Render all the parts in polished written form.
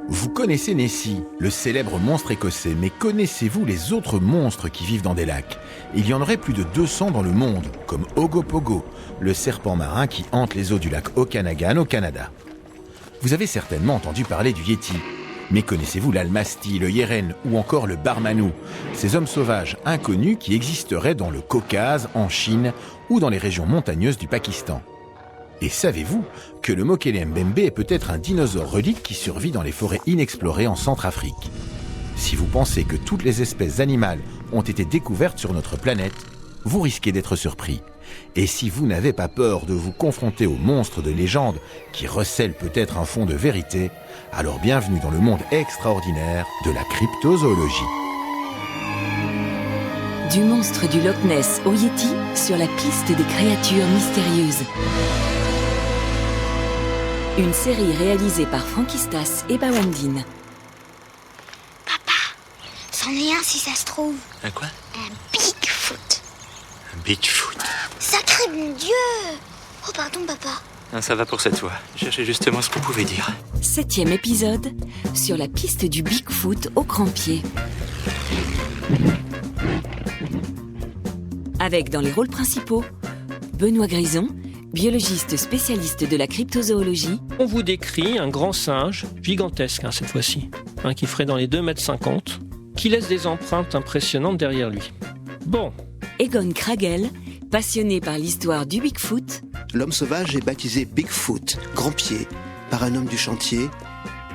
Vous connaissez Nessie, le célèbre monstre écossais, mais connaissez-vous les autres monstres qui vivent dans des lacs ? Il y en aurait plus de 200 dans le monde, comme Ogopogo, le serpent marin qui hante les eaux du lac Okanagan au Canada. Vous avez certainement entendu parler du Yéti, mais connaissez-vous l'Almasti, le Yeren ou encore le Barmanou, ces hommes sauvages inconnus qui existeraient dans le Caucase, en Chine ou dans les régions montagneuses du Pakistan ? Et savez-vous que le Mokele Mbembe est peut-être un dinosaure relique qui survit dans les forêts inexplorées en Centrafrique ? Si vous pensez que toutes les espèces animales ont été découvertes sur notre planète, vous risquez d'être surpris. Et si vous n'avez pas peur de vous confronter aux monstres de légende qui recèlent peut-être un fond de vérité, alors bienvenue dans le monde extraordinaire de la cryptozoologie. Du monstre du Loch Ness au Yéti, sur la piste des créatures mystérieuses. Une série réalisée par Frankistas et Bawandine. Papa, c'en est un si ça se trouve. Un quoi ? Un Bigfoot. Un Bigfoot. Sacré bon Dieu. Oh pardon papa. Non, ça va pour cette fois. Je cherchais justement ce qu'on pouvait dire. 7e épisode, sur la piste du Bigfoot au Grand-Pied. Avec dans les rôles principaux, Benoît Grison, biologiste spécialiste de la cryptozoologie. On vous décrit un grand singe, gigantesque cette fois-ci, qui ferait dans les 2,50 m, qui laisse des empreintes impressionnantes derrière lui. Bon. Egon Kragel, passionné par l'histoire du Bigfoot. L'homme sauvage est baptisé Bigfoot, grand-pied, par un homme du chantier,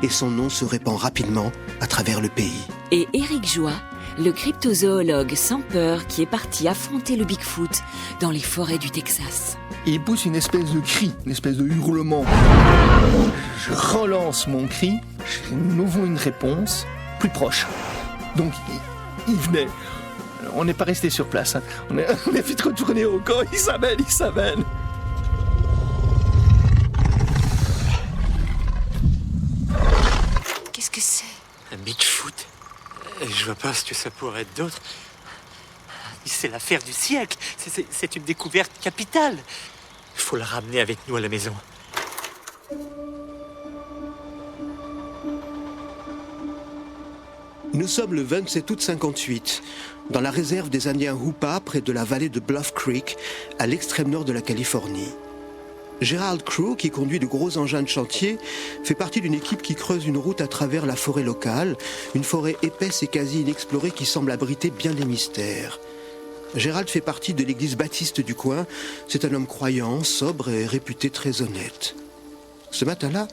et son nom se répand rapidement à travers le pays. Et Éric Joie, le cryptozoologue sans peur qui est parti affronter le Bigfoot dans les forêts du Texas. Il pousse une espèce de cri, une espèce de hurlement. Je relance mon cri, j'ai de nouveau une réponse, plus proche. Donc, il venait. On n'est pas resté sur place. On est vite retourné au camp. Il s'amène. Qu'est-ce que c'est ? Un Bigfoot ? Je vois pas ce que ça pourrait être d'autre. C'est l'affaire du siècle. C'est une découverte capitale. Il faut le ramener avec nous à la maison. Nous sommes le 27 août 58, dans la réserve des Indiens Hupa, près de la vallée de Bluff Creek, à l'extrême nord de la Californie. Gerald Crew, qui conduit de gros engins de chantier, fait partie d'une équipe qui creuse une route à travers la forêt locale, une forêt épaisse et quasi inexplorée qui semble abriter bien des mystères. Gérald fait partie de l'église baptiste du coin. C'est un homme croyant, sobre et réputé très honnête. Ce matin-là,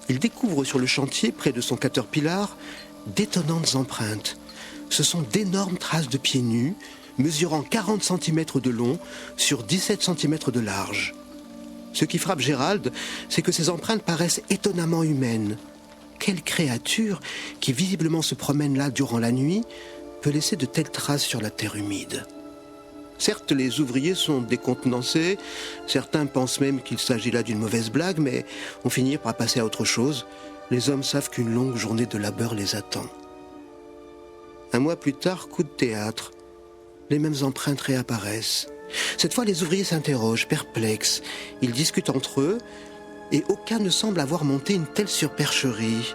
il découvre sur le chantier, près de son Caterpillar, d'étonnantes empreintes. Ce sont d'énormes traces de pieds nus, mesurant 40 cm de long sur 17 cm de large. Ce qui frappe Gérald, c'est que ces empreintes paraissent étonnamment humaines. Quelle créature, qui visiblement se promène là durant la nuit, peut laisser de telles traces sur la terre humide ? Certes, les ouvriers sont décontenancés, certains pensent même qu'il s'agit là d'une mauvaise blague, mais on finit par passer à autre chose. Les hommes savent qu'une longue journée de labeur les attend. Un mois plus tard, coup de théâtre. Les mêmes empreintes réapparaissent. Cette fois, les ouvriers s'interrogent, perplexes. Ils discutent entre eux, et aucun ne semble avoir monté une telle supercherie.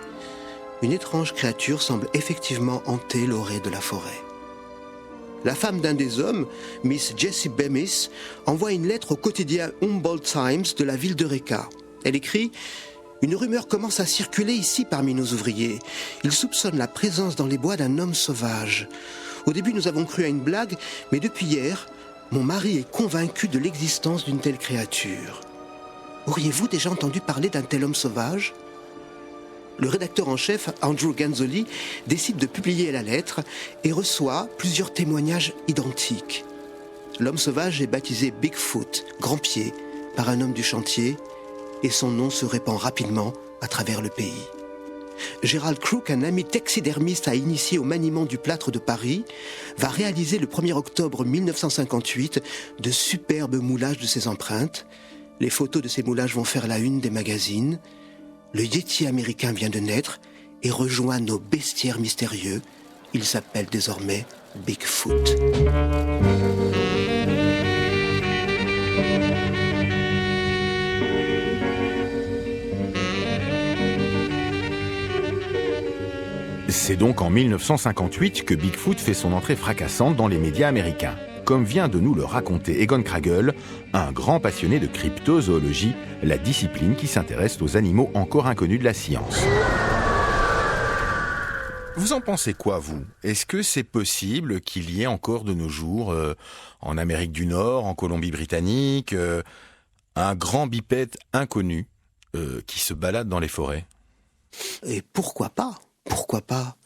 Une étrange créature semble effectivement hanter l'orée de la forêt. La femme d'un des hommes, Miss Jessie Bemis, envoie une lettre au quotidien Humboldt Times de la ville d'Eureka. Elle écrit « Une rumeur commence à circuler ici parmi nos ouvriers. Ils soupçonnent la présence dans les bois d'un homme sauvage. Au début, nous avons cru à une blague, mais depuis hier, mon mari est convaincu de l'existence d'une telle créature. Auriez-vous déjà entendu parler d'un tel homme sauvage ?» Le rédacteur en chef, Andrew Ganzoli, décide de publier la lettre et reçoit plusieurs témoignages identiques. L'homme sauvage est baptisé Bigfoot, grand-pied, par un homme du chantier, et son nom se répand rapidement à travers le pays. Gerald Crook, un ami taxidermiste à initier au maniement du plâtre de Paris, va réaliser le 1er octobre 1958 de superbes moulages de ces empreintes. Les photos de ces moulages vont faire la une des magazines. Le Yéti américain vient de naître et rejoint nos bestiaires mystérieux. Il s'appelle désormais Bigfoot. C'est donc en 1958 que Bigfoot fait son entrée fracassante dans les médias américains, comme vient de nous le raconter Egon Kragel, un grand passionné de cryptozoologie, la discipline qui s'intéresse aux animaux encore inconnus de la science. Vous en pensez quoi, vous ? Est-ce que c'est possible qu'il y ait encore de nos jours, en Amérique du Nord, en Colombie-Britannique, un grand bipède inconnu qui se balade dans les forêts ? Et pourquoi pas ? Pourquoi pas ?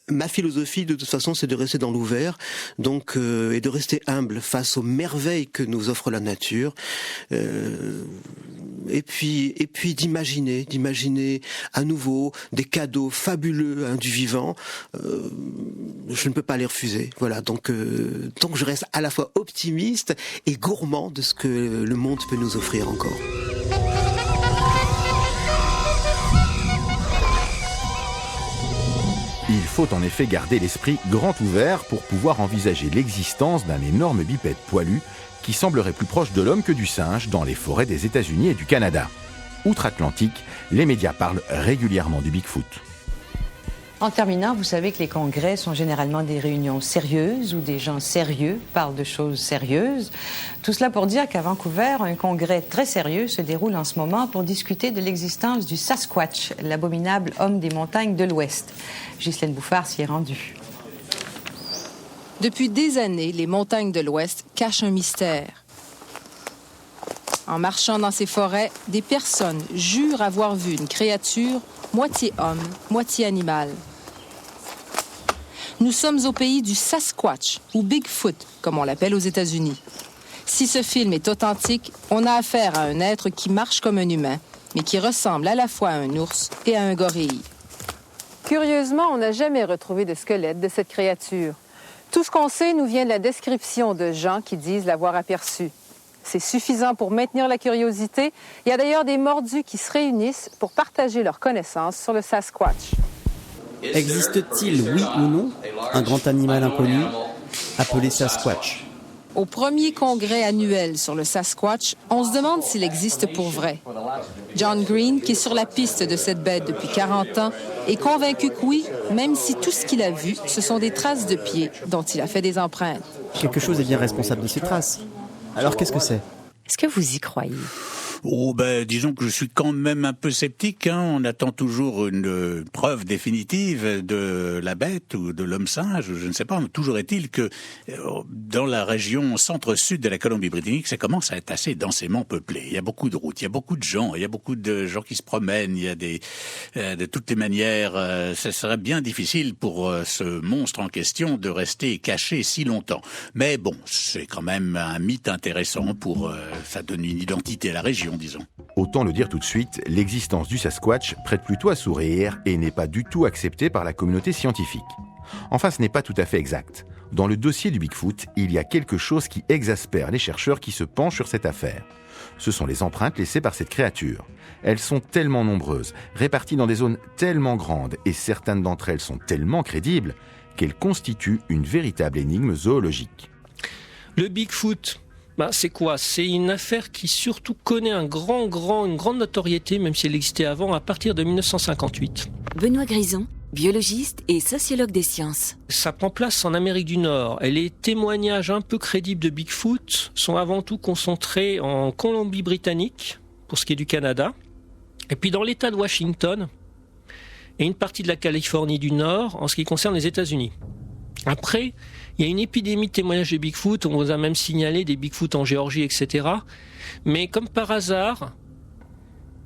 Ma philosophie, de toute façon, c'est de rester dans l'ouvert, donc et de rester humble face aux merveilles que nous offre la nature, et puis d'imaginer à nouveau des cadeaux fabuleux du vivant. Je ne peux pas les refuser. Voilà, donc je reste à la fois optimiste et gourmand de ce que le monde peut nous offrir encore. Il faut en effet garder l'esprit grand ouvert pour pouvoir envisager l'existence d'un énorme bipède poilu qui semblerait plus proche de l'homme que du singe dans les forêts des États-Unis et du Canada. Outre-Atlantique, les médias parlent régulièrement du Bigfoot. En terminant, vous savez que les congrès sont généralement des réunions sérieuses où des gens sérieux parlent de choses sérieuses. Tout cela pour dire qu'à Vancouver, un congrès très sérieux se déroule en ce moment pour discuter de l'existence du Sasquatch, l'abominable homme des montagnes de l'Ouest. Ghislaine Bouffard s'y est rendue. Depuis des années, les montagnes de l'Ouest cachent un mystère. En marchant dans ces forêts, des personnes jurent avoir vu une créature moitié homme, moitié animal. Nous sommes au pays du Sasquatch, ou Bigfoot, comme on l'appelle aux États-Unis. Si ce film est authentique, on a affaire à un être qui marche comme un humain, mais qui ressemble à la fois à un ours et à un gorille. Curieusement, on n'a jamais retrouvé de squelette de cette créature. Tout ce qu'on sait nous vient de la description de gens qui disent l'avoir aperçu. C'est suffisant pour maintenir la curiosité. Il y a d'ailleurs des mordus qui se réunissent pour partager leurs connaissances sur le Sasquatch. Existe-t-il, oui ou non, un grand animal inconnu appelé Sasquatch ? Au premier congrès annuel sur le Sasquatch, on se demande s'il existe pour vrai. John Green, qui est sur la piste de cette bête depuis 40 ans, est convaincu que oui, même si tout ce qu'il a vu, ce sont des traces de pieds dont il a fait des empreintes. Quelque chose est bien responsable de ces traces. Alors qu'est-ce que c'est ? Est-ce que vous y croyez ? Oh disons que je suis quand même un peu sceptique. On attend toujours une preuve définitive de la bête ou de l'homme singe, je ne sais pas. Toujours est-il que dans la région centre-sud de la Colombie-Britannique, ça commence à être assez densément peuplé. Il y a beaucoup de routes, il y a beaucoup de gens, qui se promènent. Il y a de toutes les manières, ça serait bien difficile pour ce monstre en question de rester caché si longtemps. Mais bon, c'est quand même un mythe intéressant ça donne une identité à la région. Disons. Autant le dire tout de suite, l'existence du Sasquatch prête plutôt à sourire et n'est pas du tout acceptée par la communauté scientifique. Enfin, ce n'est pas tout à fait exact. Dans le dossier du Bigfoot, il y a quelque chose qui exaspère les chercheurs qui se penchent sur cette affaire. Ce sont les empreintes laissées par cette créature. Elles sont tellement nombreuses, réparties dans des zones tellement grandes et certaines d'entre elles sont tellement crédibles qu'elles constituent une véritable énigme zoologique. Le Bigfoot, c'est quoi ? C'est une affaire qui surtout connaît une grande notoriété, même si elle existait avant, à partir de 1958. Benoît Grison, biologiste et sociologue des sciences. Ça prend place en Amérique du Nord et les témoignages un peu crédibles de Bigfoot sont avant tout concentrés en Colombie-Britannique, pour ce qui est du Canada, et puis dans l'État de Washington et une partie de la Californie du Nord en ce qui concerne les États-Unis. Après, il y a une épidémie de témoignages de Bigfoot, on vous a même signalé des Bigfoot en Géorgie, etc. Mais comme par hasard,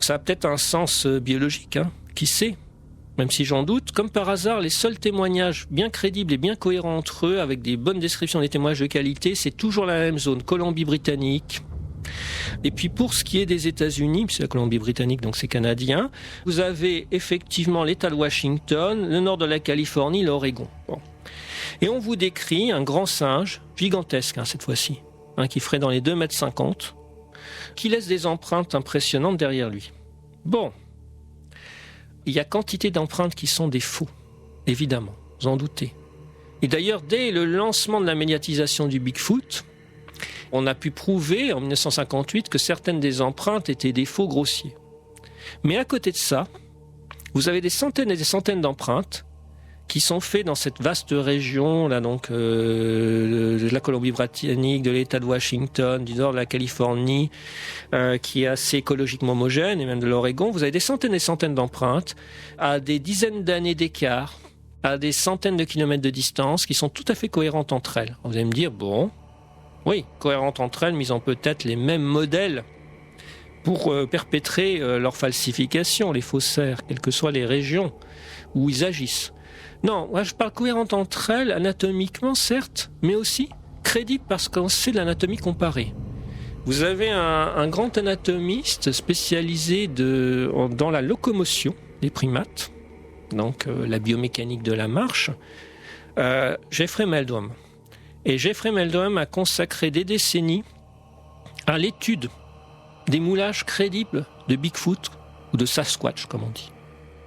ça a peut-être un sens biologique, qui sait, même si j'en doute, comme par hasard, les seuls témoignages bien crédibles et bien cohérents entre eux, avec des bonnes descriptions des témoignages de qualité, c'est toujours la même zone, Colombie-Britannique. Et puis pour ce qui est des États-Unis, c'est la Colombie-Britannique, donc c'est canadien, vous avez effectivement l'État de Washington, le nord de la Californie, l'Oregon. Bon. Et on vous décrit un grand singe, gigantesque cette fois-ci, qui ferait dans les 2,50 m, qui laisse des empreintes impressionnantes derrière lui. Bon, il y a quantité d'empreintes qui sont des faux, évidemment, vous en doutez. Et d'ailleurs, dès le lancement de la médiatisation du Bigfoot, on a pu prouver en 1958 que certaines des empreintes étaient des faux grossiers. Mais à côté de ça, vous avez des centaines et des centaines d'empreintes qui sont faits dans cette vaste région là, donc de la Colombie-Britannique, de l'État de Washington, du nord de la Californie, qui est assez écologiquement homogène, et même de l'Oregon. Vous avez des centaines et des centaines d'empreintes à des dizaines d'années d'écart, à des centaines de kilomètres de distance, qui sont tout à fait cohérentes entre elles. Vous allez me dire, bon, oui, cohérentes entre elles, mais ils ont peut-être les mêmes modèles pour perpétrer leur falsification, les faussaires, quelles que soient les régions où ils agissent. Non, moi je parle cohérente entre elles, anatomiquement certes, mais aussi crédible parce qu'on sait de l'anatomie comparée. Vous avez un grand anatomiste spécialisé dans la locomotion des primates, donc la biomécanique de la marche, Jeffrey Meldrum. Et Jeffrey Meldrum a consacré des décennies à l'étude des moulages crédibles de Bigfoot ou de Sasquatch, comme on dit.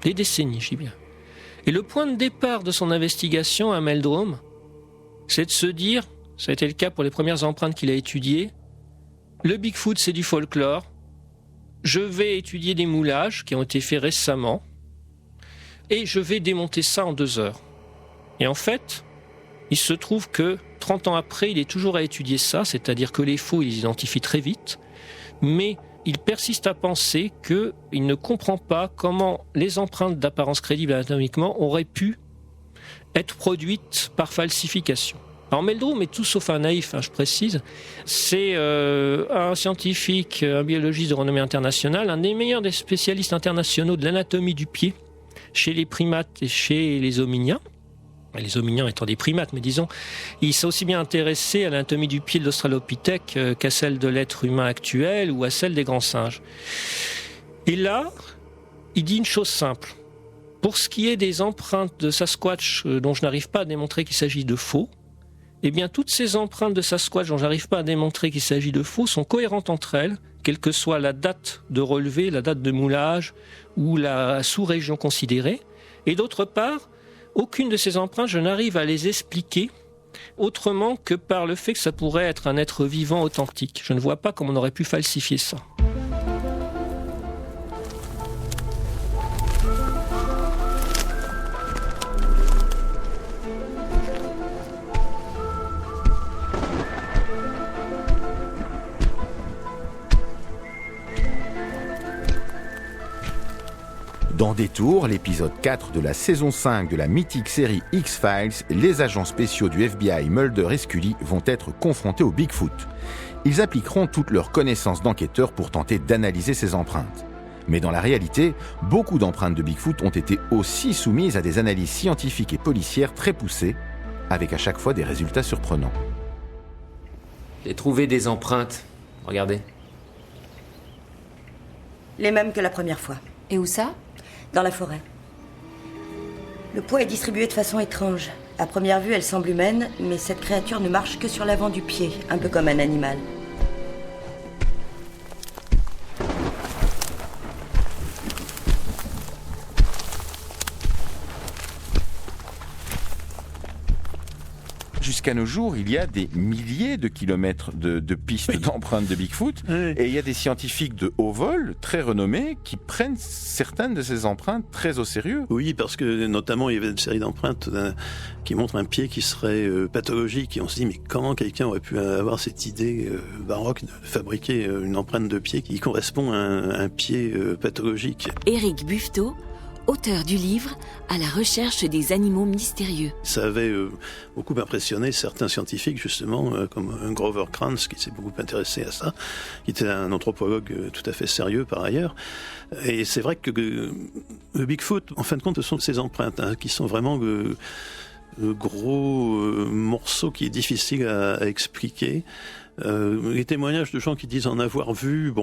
Des décennies, je dis bien. Et le point de départ de son investigation à Meldrum, c'est de se dire, ça a été le cas pour les premières empreintes qu'il a étudiées, le Bigfoot c'est du folklore, je vais étudier des moulages qui ont été faits récemment, et je vais démonter ça en 2 heures. Et en fait, il se trouve que 30 ans après, il est toujours à étudier ça, c'est-à-dire que les faux, il les identifie très vite, mais il persiste à penser qu'il ne comprend pas comment les empreintes d'apparence crédible anatomiquement auraient pu être produites par falsification. Alors Meldrum est tout sauf un naïf, je précise. C'est un scientifique, un biologiste de renommée internationale, un des meilleurs des spécialistes internationaux de l'anatomie du pied chez les primates et chez les hominiens. Les hominiens étant des primates, mais disons, il s'est aussi bien intéressé à l'anatomie du pied de l'Australopithèque qu'à celle de l'être humain actuel ou à celle des grands singes. Et là, il dit une chose simple. Pour ce qui est des empreintes de Sasquatch dont je n'arrive pas à démontrer qu'il s'agit de faux, eh bien toutes ces empreintes de Sasquatch dont je n'arrive pas à démontrer qu'il s'agit de faux sont cohérentes entre elles, quelle que soit la date de relevé, la date de moulage ou la sous-région considérée. Et d'autre part, aucune de ces empreintes, je n'arrive à les expliquer autrement que par le fait que ça pourrait être un être vivant authentique. Je ne vois pas comment on aurait pu falsifier ça. Dans Détour, l'épisode 4 de la saison 5 de la mythique série X-Files, les agents spéciaux du FBI Mulder et Scully vont être confrontés au Bigfoot. Ils appliqueront toutes leurs connaissances d'enquêteurs pour tenter d'analyser ces empreintes. Mais dans la réalité, beaucoup d'empreintes de Bigfoot ont été aussi soumises à des analyses scientifiques et policières très poussées, avec à chaque fois des résultats surprenants. J'ai trouvé des empreintes. Regardez. Les mêmes que la première fois. Et où ça ? Dans la forêt. Le poids est distribué de façon étrange. À première vue, elle semble humaine, mais cette créature ne marche que sur l'avant du pied, un peu comme un animal. Jusqu'à nos jours, il y a des milliers de kilomètres de pistes d'empreintes de Bigfoot, et il y a des scientifiques de haut vol, très renommés, qui prennent certaines de ces empreintes très au sérieux. Oui, parce que notamment, il y avait une série d'empreintes qui montrent un pied qui serait pathologique, et on se dit, mais comment quelqu'un aurait pu avoir cette idée baroque de fabriquer une empreinte de pied qui correspond à un pied pathologique. Éric Buffetot, auteur du livre « À la recherche des animaux mystérieux ». Ça avait beaucoup impressionné certains scientifiques, justement, comme Grover Krantz, qui s'est beaucoup intéressé à ça, qui était un anthropologue tout à fait sérieux par ailleurs. Et c'est vrai que le Bigfoot, en fin de compte, ce sont ces empreintes qui sont vraiment le gros morceau qui est difficile à expliquer. Les témoignages de gens qui disent en avoir vu,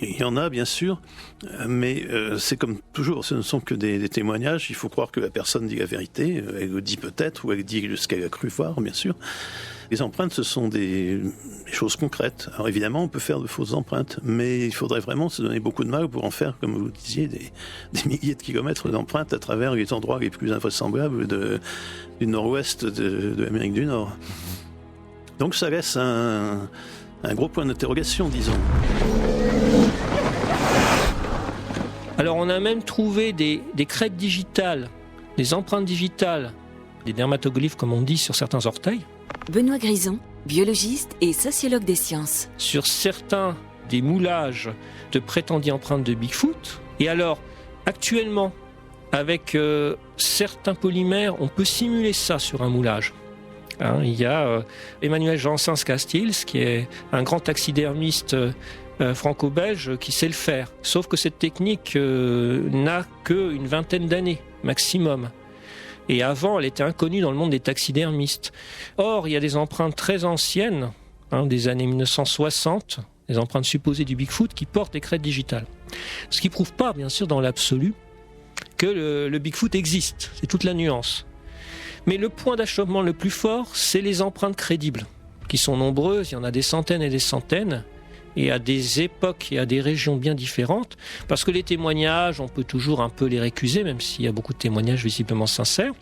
Il y en a, bien sûr, mais c'est comme toujours, ce ne sont que des témoignages. Il faut croire que la personne dit la vérité, elle le dit peut-être, ou elle dit ce qu'elle a cru voir, bien sûr. Les empreintes, ce sont des choses concrètes. Alors évidemment, on peut faire de fausses empreintes, mais il faudrait vraiment se donner beaucoup de mal pour en faire, comme vous disiez, des milliers de kilomètres d'empreintes à travers les endroits les plus invraisemblables du nord-ouest de l'Amérique du Nord. Donc ça laisse un gros point d'interrogation, disons. Alors on a même trouvé des crêtes digitales, des empreintes digitales, des dermatoglyphes comme on dit sur certains orteils. Benoît Grison, biologiste et sociologue des sciences. Sur certains des moulages de prétendues empreintes de Bigfoot. Et alors, actuellement, avec certains polymères, on peut simuler ça sur un moulage. Il y a Emmanuel Janssens-Castiels, qui est un grand taxidermiste franco-belge, qui sait le faire. Sauf que cette technique n'a qu'une vingtaine d'années, maximum. Et avant, elle était inconnue dans le monde des taxidermistes. Or, il y a des empreintes très anciennes, des années 1960, des empreintes supposées du Bigfoot, qui portent des crêtes digitales. Ce qui ne prouve pas, bien sûr, dans l'absolu, que le Bigfoot existe. C'est toute la nuance. Mais le point d'achoppement le plus fort, c'est les empreintes crédibles, qui sont nombreuses, il y en a des centaines et des centaines, et à des époques et à des régions bien différentes, parce que les témoignages, on peut toujours un peu les récuser, même s'il y a beaucoup de témoignages visiblement sincères.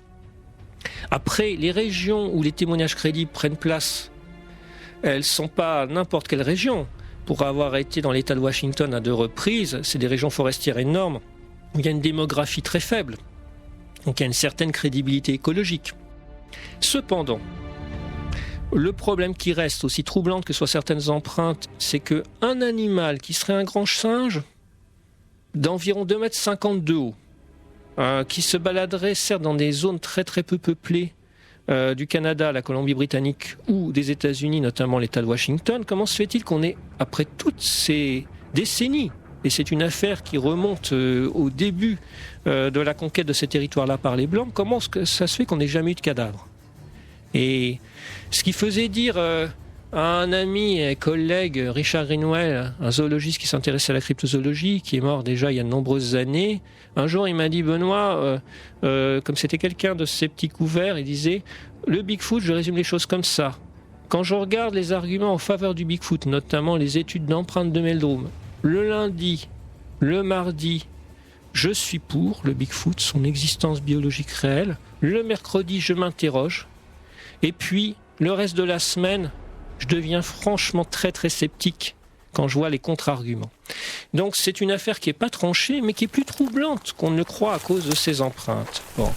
Après, les régions où les témoignages crédibles prennent place, elles ne sont pas n'importe quelle région. Pour avoir été dans l'État de Washington à 2 reprises, c'est des régions forestières énormes, où il y a une démographie très faible. Donc il y a une certaine crédibilité écologique. Cependant, le problème qui reste, aussi troublante que soient certaines empreintes, c'est qu'un animal qui serait un grand singe, d'environ 2,50 m de haut, qui se baladerait certes dans des zones très très peu peuplées du Canada, la Colombie-Britannique ou des États-Unis, notamment l'État de Washington, comment se fait-il qu'on ait, après toutes ces décennies, et c'est une affaire qui remonte au début de la conquête de ces territoires-là par les Blancs, comment ça se fait qu'on n'ait jamais eu de cadavre ? Et ce qui faisait dire à un ami et collègue, Richard Greenwell, un zoologiste qui s'intéressait à la cryptozoologie, qui est mort déjà il y a de nombreuses années, un jour il m'a dit, Benoît, comme c'était quelqu'un de sceptique ouvert, il disait, le Bigfoot, je résume les choses comme ça. Quand je regarde les arguments en faveur du Bigfoot, notamment les études d'empreintes de Meldrum, le lundi, le mardi, je suis pour le Bigfoot, son existence biologique réelle. Le mercredi, je m'interroge. Et puis, le reste de la semaine, je deviens franchement très très sceptique quand je vois les contre-arguments. Donc c'est une affaire qui n'est pas tranchée, mais qui est plus troublante qu'on ne le croit à cause de ces empreintes. Bon.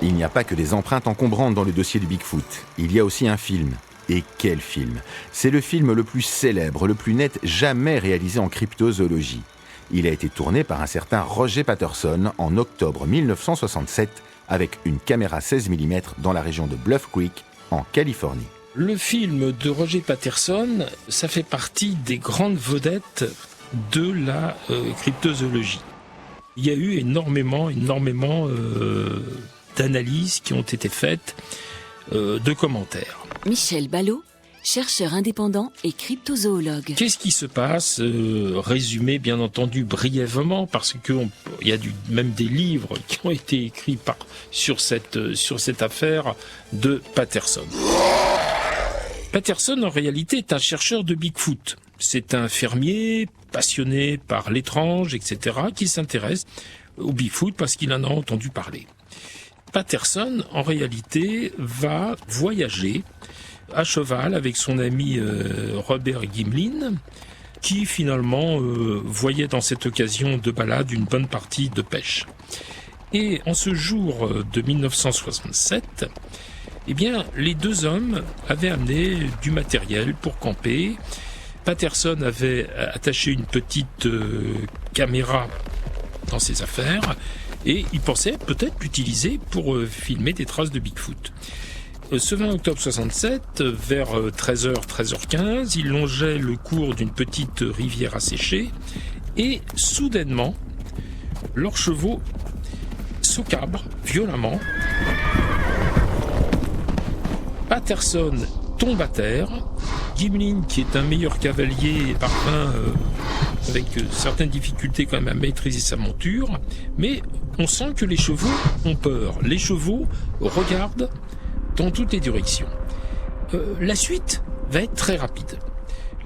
Il n'y a pas que des empreintes encombrantes dans le dossier du Bigfoot. Il y a aussi un film. Et quel film ? C'est le film le plus célèbre, le plus net jamais réalisé en cryptozoologie. Il a été tourné par un certain Roger Patterson en octobre 1967 avec une caméra 16 mm dans la région de Bluff Creek, en Californie. Le film de Roger Patterson, ça fait partie des grandes vedettes de la cryptozoologie. Il y a eu énormément d'analyses qui ont été faites, de commentaires. Michel Ballot, chercheur indépendant et cryptozoologue. Qu'est-ce qui se passe ? Résumé bien entendu brièvement, parce qu'il y a même des livres qui ont été écrits sur cette affaire de Patterson. Patterson, en réalité, est un chercheur de Bigfoot. C'est un fermier passionné par l'étrange, etc., qui s'intéresse au Bigfoot parce qu'il en a entendu parler. Patterson, en réalité, va voyager à cheval avec son ami Robert Gimlin, qui finalement voyait dans cette occasion de balade une bonne partie de pêche. Et en ce jour de 1967, eh bien, les deux hommes avaient amené du matériel pour camper. Patterson avait attaché une petite caméra dans ses affaires et il pensait peut-être l'utiliser pour filmer des traces de Bigfoot. Ce 20 octobre 67, vers 13h, 13h15, ils longeaient le cours d'une petite rivière asséchée et soudainement, leurs chevaux s'aucabrent violemment Patterson tombe à terre. Gimlin, qui est un meilleur cavalier, parvint avec certaines difficultés quand même à maîtriser sa monture, mais on sent que les chevaux ont peur. Les chevaux regardent dans toutes les directions. La suite va être très rapide.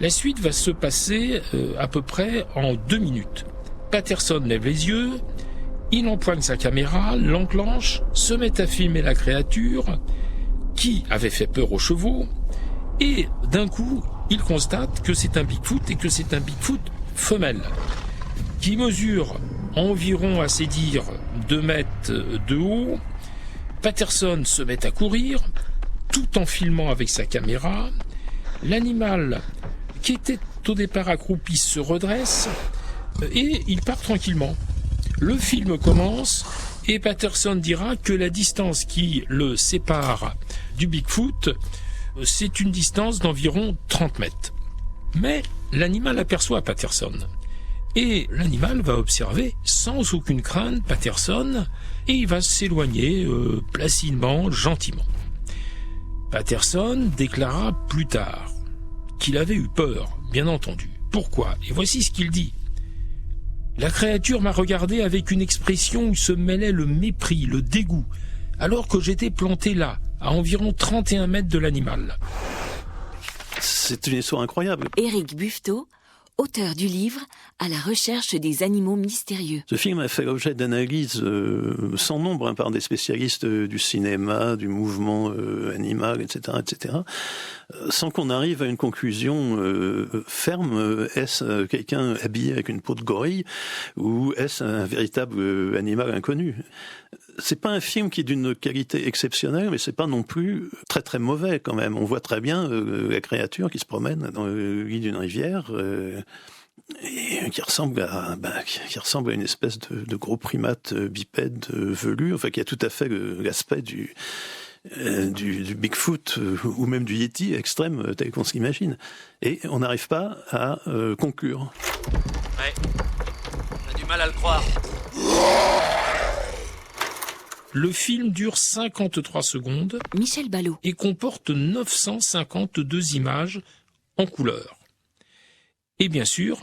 La suite va se passer à peu près en 2 minutes. Patterson lève les yeux, il empoigne sa caméra, l'enclenche, se met à filmer la créature qui avait fait peur aux chevaux, et d'un coup, il constate que c'est un Bigfoot et que c'est un Bigfoot femelle, qui mesure environ, à ses dires, 2 mètres de haut. Patterson se met à courir, tout en filmant avec sa caméra. L'animal, qui était au départ accroupi, se redresse, et il part tranquillement. Le film commence, et Patterson dira que la distance qui le sépare du Bigfoot, c'est une distance d'environ 30 mètres. Mais l'animal aperçoit Patterson. Et l'animal va observer sans aucune crainte Patterson, et il va s'éloigner placidement, gentiment. Patterson déclara plus tard qu'il avait eu peur, bien entendu. Pourquoi ? Et voici ce qu'il dit. « La créature m'a regardé avec une expression où se mêlait le mépris, le dégoût, alors que j'étais planté là, à environ 31 mètres de l'animal. » C'est une histoire incroyable. Éric Buffetot, auteur du livre « À la recherche des animaux mystérieux ». Ce film a fait l'objet d'analyses sans nombre par des spécialistes du cinéma, du mouvement animal, etc., sans qu'on arrive à une conclusion ferme. Est-ce quelqu'un habillé avec une peau de gorille ou est-ce un véritable animal inconnu ? C'est pas un film qui est d'une qualité exceptionnelle, mais c'est pas non plus très très mauvais quand même. On voit très bien la créature qui se promène dans le lit d'une rivière et qui ressemble à une espèce de gros primate bipède velu, enfin qui a tout à fait l'aspect du Bigfoot ou même du Yeti extrême tel qu'on s'imagine. Et on n'arrive pas à conclure. Ouais, on a du mal à le croire. Le film dure 53 secondes. Michel Ballot. Et comporte 952 images en couleur. Et bien sûr,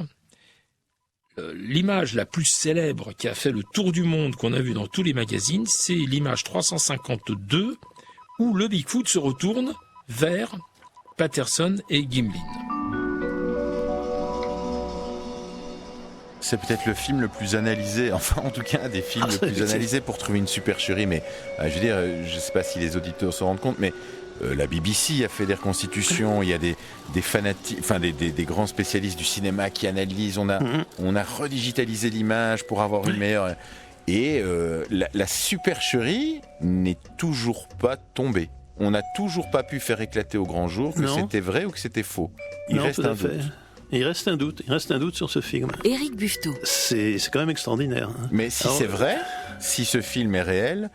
l'image la plus célèbre qui a fait le tour du monde qu'on a vu dans tous les magazines, c'est l'image 352 où le Bigfoot se retourne vers Patterson et Gimlin. C'est peut-être le film le plus analysé, enfin en tout cas un des films le plus analysés pour trouver une supercherie, mais je veux dire, je ne sais pas si les auditeurs se rendent compte, mais la BBC a fait des reconstitutions, il y a des fanatiques, enfin des grands spécialistes du cinéma qui analysent, on a redigitalisé l'image pour avoir une meilleure... Et la supercherie n'est toujours pas tombée. On n'a toujours pas pu faire éclater au grand jour que c'était vrai ou que c'était faux. Il reste un doute. Il reste un doute sur ce film. Éric Buffetot. C'est quand même extraordinaire. Hein. Mais si c'est vrai, si ce film est réel,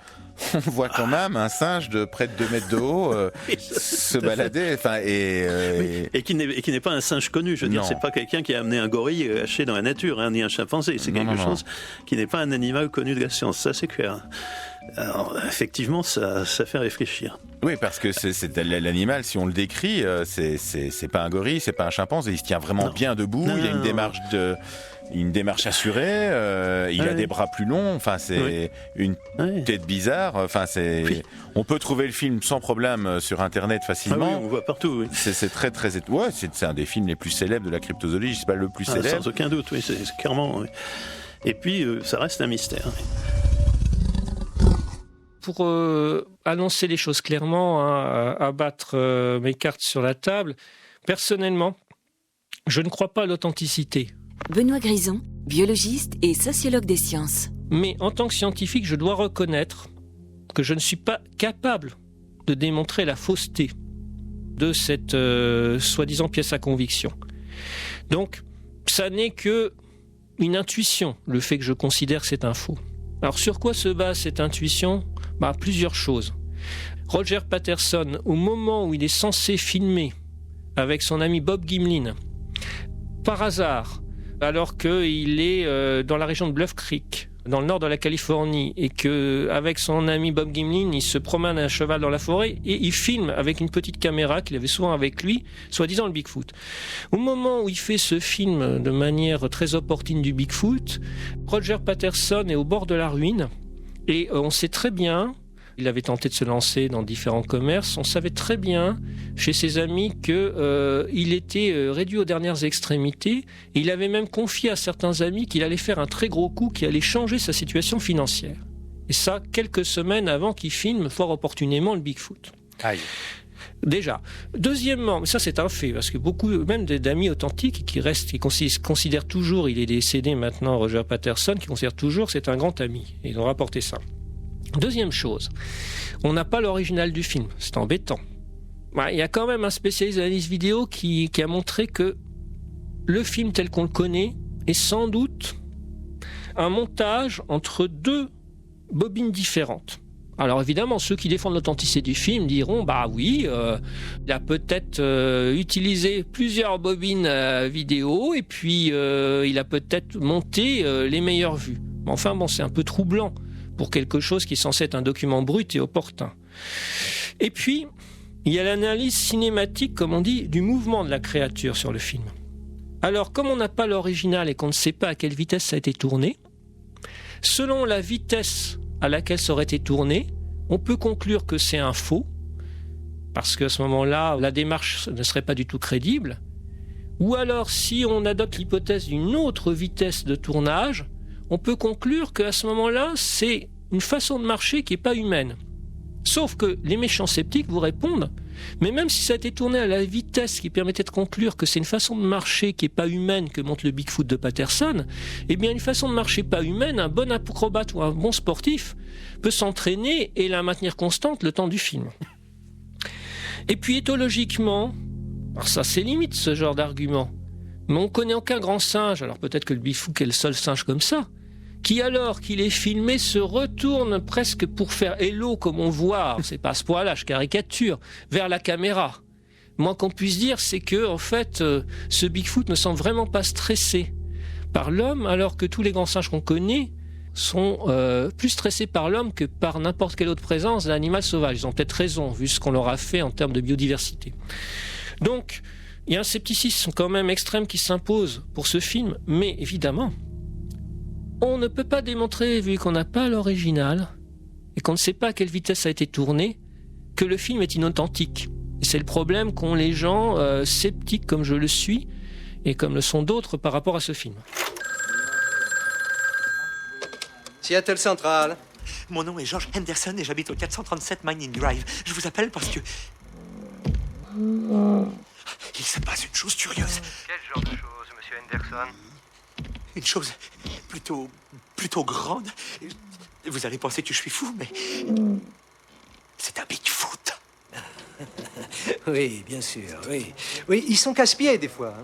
on voit quand même un singe de près de 2 mètres de haut se balader, et qui n'est pas un singe connu. Je veux dire, c'est pas quelqu'un qui a amené un gorille haché dans la nature, hein, ni un chimpanzé. C'est quelque chose qui n'est pas un animal connu de la science. Ça, c'est clair. Alors, effectivement, ça fait réfléchir. Oui, parce que c'est l'animal, si on le décrit, c'est pas un gorille, c'est pas un chimpanzé. Il se tient vraiment bien debout. Il y a une démarche assurée. Il a des bras plus longs. Enfin, c'est une tête bizarre. Enfin, on peut trouver le film sans problème sur Internet facilement. Ah oui, on voit partout. Oui. C'est très très. Ouais, c'est un des films les plus célèbres de la cryptozoologie. C'est pas le plus célèbre. Sans aucun doute. Oui, c'est clairement. Oui. Et puis, ça reste un mystère. Oui. Pour annoncer les choses clairement, abattre mes cartes sur la table, personnellement, je ne crois pas à l'authenticité. Benoît Grison, biologiste et sociologue des sciences. Mais en tant que scientifique, je dois reconnaître que je ne suis pas capable de démontrer la fausseté de cette soi-disant pièce à conviction. Donc, ça n'est que une intuition, le fait que je considère que c'est un faux. Alors, sur quoi se base cette intuition ? Plusieurs choses. Roger Patterson, au moment où il est censé filmer avec son ami Bob Gimlin, par hasard, alors qu'il est dans la région de Bluff Creek, dans le nord de la Californie et que avec son ami Bob Gimlin, il se promène à cheval dans la forêt et il filme avec une petite caméra qu'il avait souvent avec lui, soi-disant le Bigfoot. Au moment où il fait ce film de manière très opportune du Bigfoot, Roger Patterson est au bord de la ruine et on sait très bien, il avait tenté de se lancer dans différents commerces, on savait très bien chez ses amis qu'il était réduit aux dernières extrémités. Et il avait même confié à certains amis qu'il allait faire un très gros coup qui allait changer sa situation financière. Et ça, quelques semaines avant qu'il filme fort opportunément le Bigfoot. Aïe. Déjà. Deuxièmement, ça c'est un fait, parce que beaucoup, même d'amis authentiques qui considèrent toujours, il est décédé maintenant, Roger Patterson, qui considère toujours que c'est un grand ami. Et ils ont rapporté ça. Deuxième chose, on n'a pas l'original du film, c'est embêtant. Il y a quand même un spécialiste d'analyse vidéo qui a montré que le film tel qu'on le connaît est sans doute un montage entre deux bobines différentes. Alors évidemment, ceux qui défendent l'authenticité du film diront oui, il a peut-être utilisé plusieurs bobines vidéo et puis il a peut-être monté les meilleures vues. Mais enfin bon, c'est un peu troublant pour quelque chose qui est censé être un document brut et opportun. Et puis, il y a l'analyse cinématique, comme on dit, du mouvement de la créature sur le film. Alors, comme on n'a pas l'original et qu'on ne sait pas à quelle vitesse ça a été tourné, selon la vitesse à laquelle ça aurait été tourné, on peut conclure que c'est un faux, parce qu'à ce moment-là, la démarche ne serait pas du tout crédible. Ou alors, si on adopte l'hypothèse d'une autre vitesse de tournage, on peut conclure qu'à ce moment-là, c'est une façon de marcher qui n'est pas humaine. Sauf que les méchants sceptiques vous répondent, mais même si ça a été tourné à la vitesse qui permettait de conclure que c'est une façon de marcher qui n'est pas humaine que montre le Bigfoot de Patterson, eh bien une façon de marcher pas humaine, un bon acrobate ou un bon sportif peut s'entraîner et la maintenir constante le temps du film. Et puis éthologiquement, alors ça c'est limite ce genre d'argument, mais on connaît aucun grand singe, alors peut-être que le Bigfoot est le seul singe comme ça, qui alors qu'il est filmé se retourne presque pour faire hello comme on voit, c'est pas à ce point-là, je caricature, vers la caméra. Moins qu'on puisse dire, c'est que en fait, ce Bigfoot ne semble vraiment pas stressé par l'homme, alors que tous les grands singes qu'on connaît sont plus stressés par l'homme que par n'importe quelle autre présence d'un animal sauvage. Ils ont peut-être raison, vu ce qu'on leur a fait en termes de biodiversité. Donc, il y a un scepticisme quand même extrême qui s'impose pour ce film, mais évidemment, on ne peut pas démontrer, vu qu'on n'a pas l'original et qu'on ne sait pas à quelle vitesse ça a été tourné, que le film est inauthentique. Et c'est le problème qu'ont les gens sceptiques comme je le suis et comme le sont d'autres par rapport à ce film. Seattle Central. Mon nom est George Henderson et j'habite au 437 Mining Drive. Je vous appelle parce que... Il se passe une chose curieuse. Quel genre de chose, monsieur Henderson? Une chose plutôt grande. Vous allez penser que je suis fou, mais... C'est un Bigfoot. Oui, bien sûr, oui. Oui, ils sont casse-pieds des fois.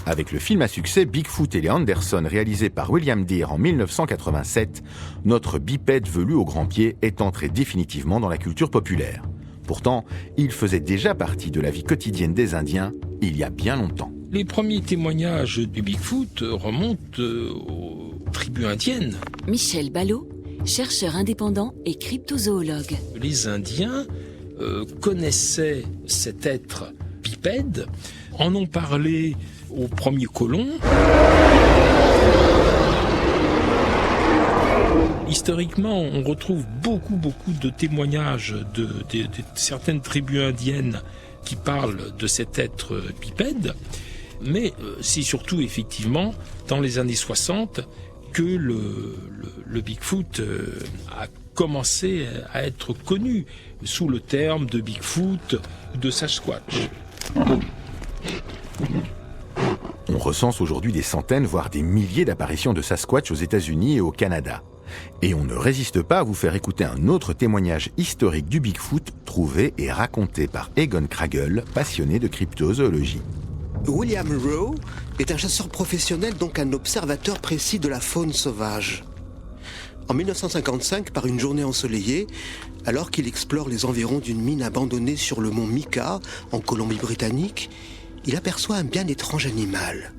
Avec le film à succès Bigfoot et les Anderson, réalisé par William Deere en 1987, notre bipède velu au grand pied est entré définitivement dans la culture populaire. Pourtant, il faisait déjà partie de la vie quotidienne des Indiens il y a bien longtemps. Les premiers témoignages du Bigfoot remontent aux tribus indiennes. Michel Ballot, chercheur indépendant et cryptozoologue. Les Indiens connaissaient cet être bipède, en ont parlé aux premiers colons. Historiquement, on retrouve beaucoup de témoignages de certaines tribus indiennes qui parlent de cet être bipède, mais c'est surtout effectivement dans les années 60 que le Bigfoot a commencé à être connu sous le terme de Bigfoot ou de Sasquatch. On recense aujourd'hui des centaines, voire des milliers d'apparitions de Sasquatch aux États-Unis et au Canada. Et on ne résiste pas à vous faire écouter un autre témoignage historique du Bigfoot trouvé et raconté par Egon Kragel, passionné de cryptozoologie. William Rowe est un chasseur professionnel, donc un observateur précis de la faune sauvage. En 1955, par une journée ensoleillée, alors qu'il explore les environs d'une mine abandonnée sur le mont Mica, en Colombie-Britannique, il aperçoit un bien étrange animal.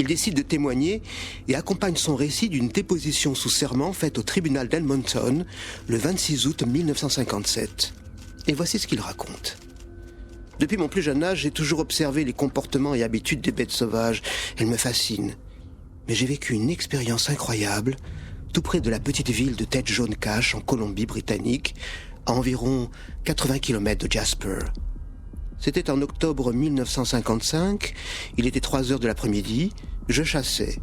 Il décide de témoigner et accompagne son récit d'une déposition sous serment faite au tribunal d'Edmonton le 26 août 1957. Et voici ce qu'il raconte. Depuis mon plus jeune âge, j'ai toujours observé les comportements et habitudes des bêtes sauvages. Elles me fascinent. Mais j'ai vécu une expérience incroyable, tout près de la petite ville de Tête Jaune Cache, en Colombie-Britannique, à environ 80 km de Jasper. C'était en octobre 1955, il était 3 heures de l'après-midi, je chassais.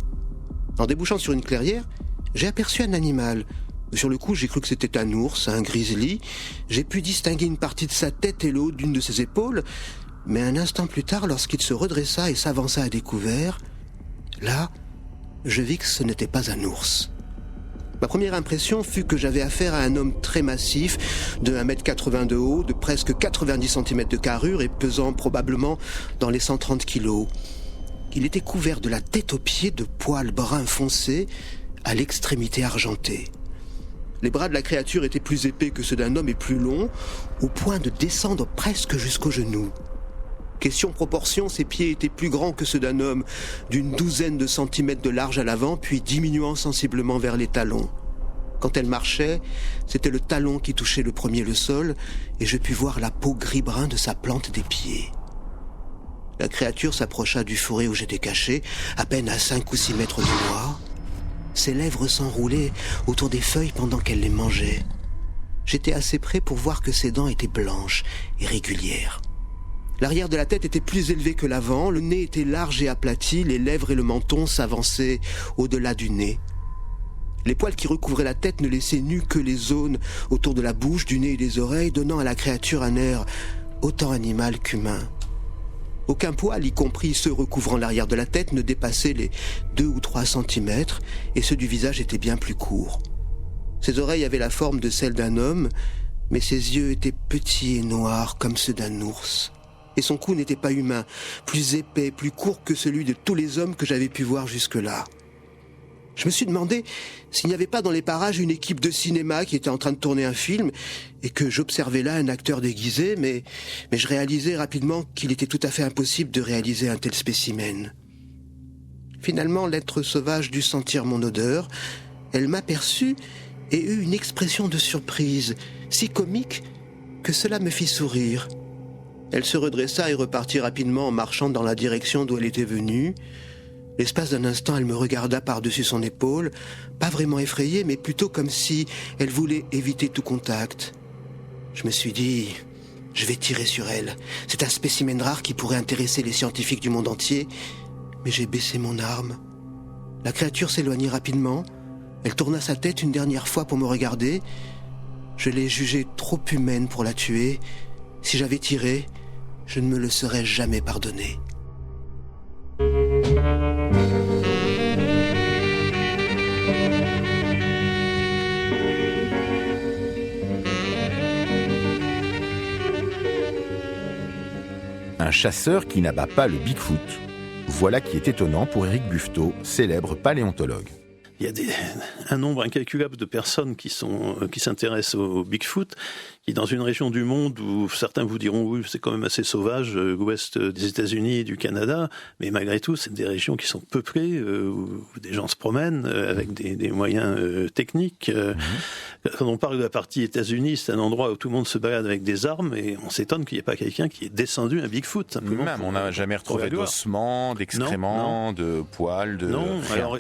En débouchant sur une clairière, j'ai aperçu un animal. Sur le coup, j'ai cru que c'était un ours, un grizzly. J'ai pu distinguer une partie de sa tête et l'autre d'une de ses épaules, mais un instant plus tard, lorsqu'il se redressa et s'avança à découvert, là, je vis que ce n'était pas un ours. Ma première impression fut que j'avais affaire à un homme très massif, de 1,80 m de haut, de presque 90 cm de carrure et pesant probablement dans les 130 kilos. Il était couvert de la tête aux pieds de poils bruns foncés à l'extrémité argentée. Les bras de la créature étaient plus épais que ceux d'un homme et plus longs, au point de descendre presque jusqu'aux genoux. Question proportion, ses pieds étaient plus grands que ceux d'un homme, d'une douzaine de centimètres de large à l'avant, puis diminuant sensiblement vers les talons. Quand elle marchait, c'était le talon qui touchait le premier le sol, et je pus voir la peau gris-brun de sa plante des pieds. La créature s'approcha du fourré où j'étais caché, à peine à 5 ou 6 mètres de moi. Ses lèvres s'enroulaient autour des feuilles pendant qu'elle les mangeait. J'étais assez près pour voir que ses dents étaient blanches et régulières. L'arrière de la tête était plus élevé que l'avant, le nez était large et aplati, les lèvres et le menton s'avançaient au-delà du nez. Les poils qui recouvraient la tête ne laissaient nues que les zones autour de la bouche, du nez et des oreilles, donnant à la créature un air autant animal qu'humain. Aucun poil, y compris ceux recouvrant l'arrière de la tête, ne dépassait les 2 ou 3 centimètres, et ceux du visage étaient bien plus courts. Ses oreilles avaient la forme de celles d'un homme, mais ses yeux étaient petits et noirs comme ceux d'un ours. Et son cou n'était pas humain, plus épais, plus court que celui de tous les hommes que j'avais pu voir jusque-là. Je me suis demandé s'il n'y avait pas dans les parages une équipe de cinéma qui était en train de tourner un film et que j'observais là un acteur déguisé, mais je réalisais rapidement qu'il était tout à fait impossible de réaliser un tel spécimen. Finalement, l'être sauvage dut sentir mon odeur. Elle m'aperçut et eut une expression de surprise, si comique que cela me fit sourire. Elle se redressa et repartit rapidement en marchant dans la direction d'où elle était venue. L'espace d'un instant, elle me regarda par-dessus son épaule, pas vraiment effrayée, mais plutôt comme si elle voulait éviter tout contact. Je me suis dit, je vais tirer sur elle. C'est un spécimen rare qui pourrait intéresser les scientifiques du monde entier. Mais j'ai baissé mon arme. La créature s'éloignait rapidement. Elle tourna sa tête une dernière fois pour me regarder. Je l'ai jugée trop humaine pour la tuer. Si j'avais tiré, je ne me le serais jamais pardonné. Un chasseur qui n'abat pas le Bigfoot. Voilà qui est étonnant pour Éric Buffetot, célèbre paléontologue. Il y a un nombre incalculable de personnes qui s'intéressent au Bigfoot, qui dans une région du monde où certains vous diront oui, c'est quand même assez sauvage, l'ouest des États-Unis et du Canada, mais malgré tout, c'est des régions qui sont peuplées, où des gens se promènent avec des moyens techniques. Quand on parle de la partie États-Unis, c'est un endroit où tout le monde se balade avec des armes et on s'étonne qu'il n'y ait pas quelqu'un qui ait descendu un Bigfoot. Simplement. Même, on n'a jamais retrouvé d'ossements, d'excréments, de poils, de... Non, rien. alors...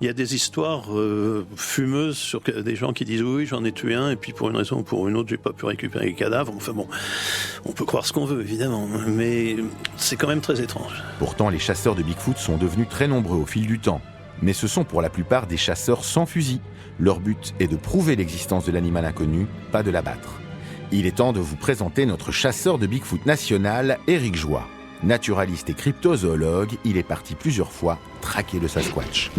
Il y a des histoires fumeuses sur des gens qui disent oui, j'en ai tué un et puis pour une raison ou pour une autre, j'ai pas pu récupérer les cadavres. Enfin bon, on peut croire ce qu'on veut évidemment, mais c'est quand même très étrange. Pourtant, les chasseurs de Bigfoot sont devenus très nombreux au fil du temps. Mais ce sont pour la plupart des chasseurs sans fusil. Leur but est de prouver l'existence de l'animal inconnu, pas de l'abattre. Il est temps de vous présenter notre chasseur de Bigfoot national, Éric Joie. Naturaliste et cryptozoologue, il est parti plusieurs fois traquer le Sasquatch.